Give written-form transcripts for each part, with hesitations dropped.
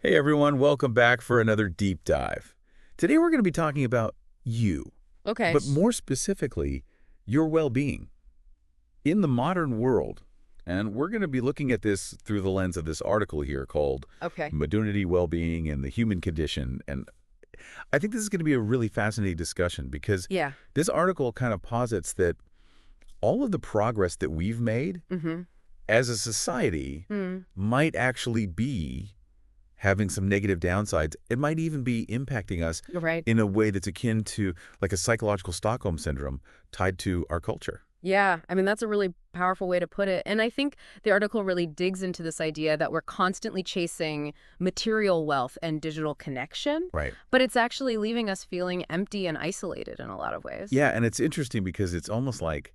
Hey everyone, welcome back for another deep dive. Today we're going to be talking about you, Okay. but more specifically, your well-being in the modern world. And we're going to be looking at this through the lens of this article here called Okay. Modernity, Well-Being, and the Human Condition. And I think this is going to be a really fascinating discussion because Yeah. this article kind of posits that all of the progress that we've made Mm-hmm. as a society Mm. might actually be having some negative downsides. It might even be impacting us You're right. in a way that's akin to like a psychological Stockholm syndrome tied to our culture. Yeah. I mean, that's a really powerful way to put it. And I think the article really digs into this idea that we're constantly chasing material wealth and digital connection, Right. but it's actually leaving us feeling empty and isolated in a lot of ways. Yeah, and it's interesting because it's almost like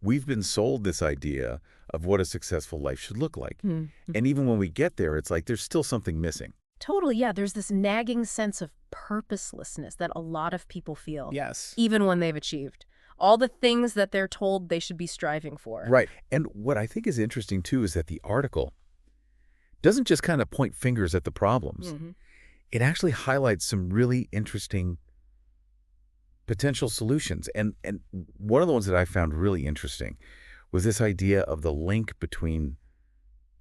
we've been sold this idea of what a successful life should look like. Mm. And even when we get there, it's like there's still something missing. Totally. Yeah. There's this nagging sense of purposelessness that a lot of people feel, Yes. even when they've achieved all the things that they're told they should be striving for. Right. And what I think is interesting too is that the article doesn't just kind of point fingers at the problems. Mhm. It actually highlights some really interesting potential solutions. And one of the ones that I found really interesting was this idea of the link between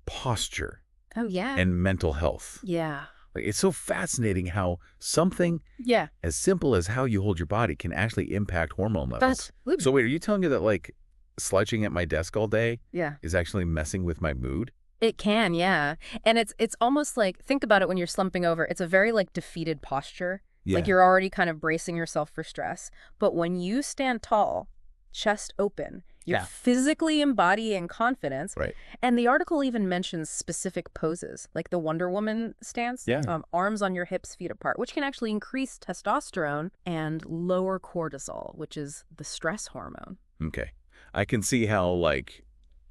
posture Oh, yeah. and mental health. Yeah. Like, it's so fascinating how something Yeah. as simple as how you hold your body can actually impact hormone levels. That's So wait, are you telling me that like slouching at my desk all day yeah. is actually messing with my mood? It can, yeah. And it's almost like, think about it when you're slumping over. It's a very like defeated posture. Yeah. Like you're already kind of bracing yourself for stress. But when you stand tall, chest open, you're Yeah. physically embodying confidence. Right. And the article even mentions specific poses, like the Wonder Woman stance, Yeah. arms on your hips, feet apart, which can actually increase testosterone and lower cortisol, which is the stress hormone. Okay. I can see how like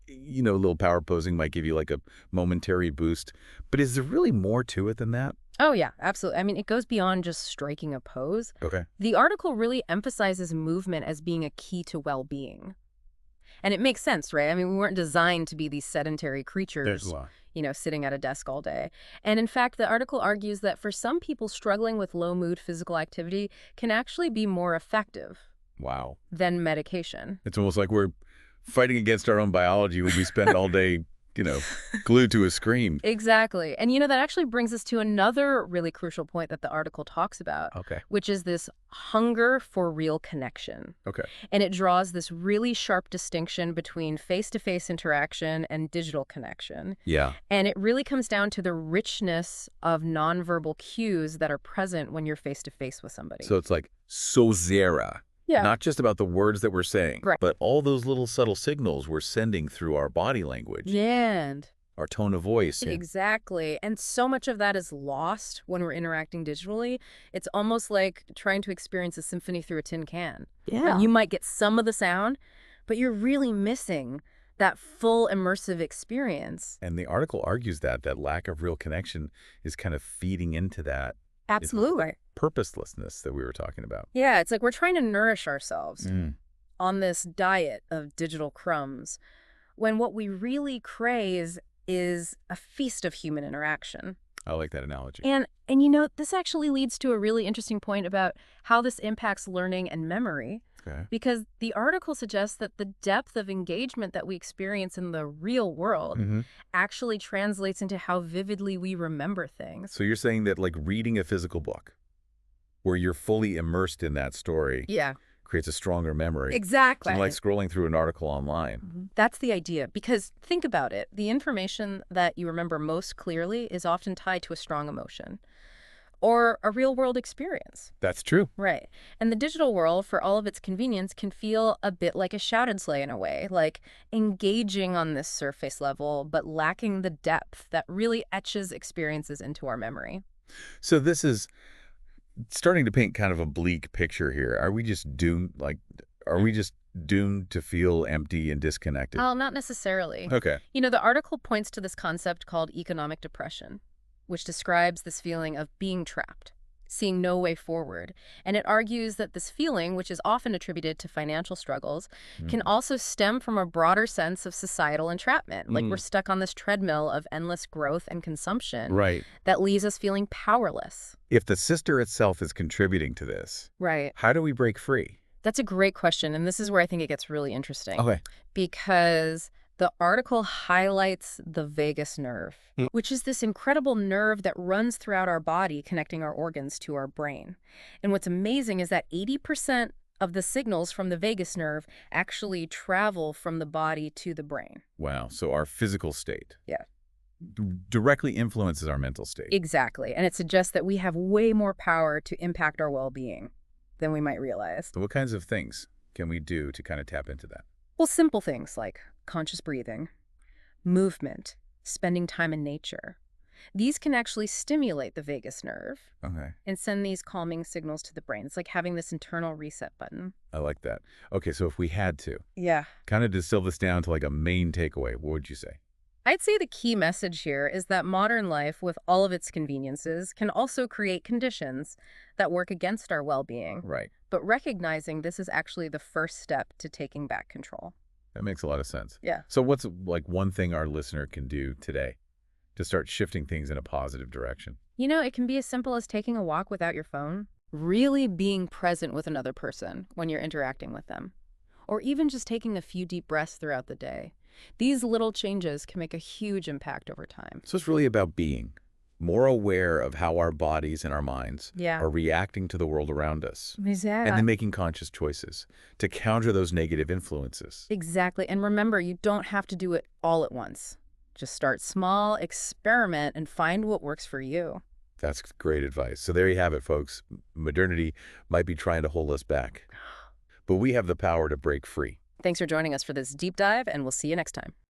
a little power posing might give you like a momentary boost, but is there really more to it than that? Oh, yeah, absolutely. I mean, it goes beyond just striking a pose. Okay. The article really emphasizes movement as being a key to well-being. And it makes sense, right? I mean, we weren't designed to be these sedentary creatures, lot. sitting at a desk all day. And in fact, the article argues that for some people, struggling with low-mood physical activity can actually be more effective Wow. than medication. It's almost like we're fighting against our own biology when we spend all day, glued to a screen. Exactly. And that actually brings us to another really crucial point that the article talks about, Okay. which is this hunger for real connection. Okay. And it draws this really sharp distinction between face-to-face interaction and digital connection. Yeah. And it really comes down to the richness of nonverbal cues that are present when you're face-to-face with somebody. So it's like so zera. Yeah. Not just about the words that we're saying, Right. but all those little subtle signals we're sending through our body language, And our tone of voice. exactly. And so much of that is lost when we're interacting digitally. It's almost like trying to experience a symphony through a tin can. And you might get some of the sound, but you're really missing that full immersive experience. And the article argues that lack of real connection is kind of feeding into that Absolutely. purposelessness that we were talking about. Yeah, it's like we're trying to nourish ourselves Mm. on this diet of digital crumbs, when what we really crave is a feast of human interaction. I like that analogy. And this actually leads to a really interesting point about how this impacts learning and memory, Okay. because the article suggests that the depth of engagement that we experience in the real world Mhm. actually translates into how vividly we remember things. So you're saying that like reading a physical book where you're fully immersed in that story Yeah, creates a stronger memory exactly. than like scrolling through an article online. That's the idea, because think about it. The information that you remember most clearly is often tied to a strong emotion or a real-world experience. That's true. Right. And the digital world, for all of its convenience, can feel a bit like a shouted sleigh in a way, like engaging on this surface level, but lacking the depth that really etches experiences into our memory. So this is starting to paint kind of a bleak picture here. Are we just doomed to feel empty and disconnected? Well, not necessarily. Okay. The article points to this concept called economic depression, which describes this feeling of being trapped seeing no way forward. And it argues that this feeling, which is often attributed to financial struggles, can Mm. also stem from a broader sense of societal entrapment. Like we're Mm. stuck on this treadmill of endless growth and consumption Right. that leaves us feeling powerless. If the sister itself is contributing to this, Right. how do we break free? That's a great question, and this is where I think it gets really interesting. Okay. Because the article highlights the vagus nerve, which is this incredible nerve that runs throughout our body, connecting our organs to our brain. And what's amazing is that 80% of the signals from the vagus nerve actually travel from the body to the brain. Wow. So our physical state Yeah. directly influences our mental state. Exactly. And it suggests that we have way more power to impact our well-being than we might realize. So what kinds of things can we do to kind of tap into that? Well, simple things like conscious breathing, movement, spending time in nature. These can actually stimulate the vagus nerve Okay. and send these calming signals to the brain. It's like having this internal reset button. I like that. Okay, so if we had to Yeah. kind of distill this down to like a main takeaway, what would you say? I'd say the key message here is that modern life, with all of its conveniences, can also create conditions that work against our well-being. Right. But recognizing this is actually the first step to taking back control. That makes a lot of sense. Yeah. So what's like one thing our listener can do today to start shifting things in a positive direction? You know, it can be as simple as taking a walk without your phone, really being present with another person when you're interacting with them, or even just taking a few deep breaths throughout the day. These little changes can make a huge impact over time. So it's really about being more aware of how our bodies and our minds Yeah. are reacting to the world around us, and Exactly. then making conscious choices to counter those negative influences. Exactly. And remember, you don't have to do it all at once. Just start small, experiment, and find what works for you. That's great advice. So there you have it, folks. Modernity might be trying to hold us back, but we have the power to break free. Thanks for joining us for this deep dive, and we'll see you next time.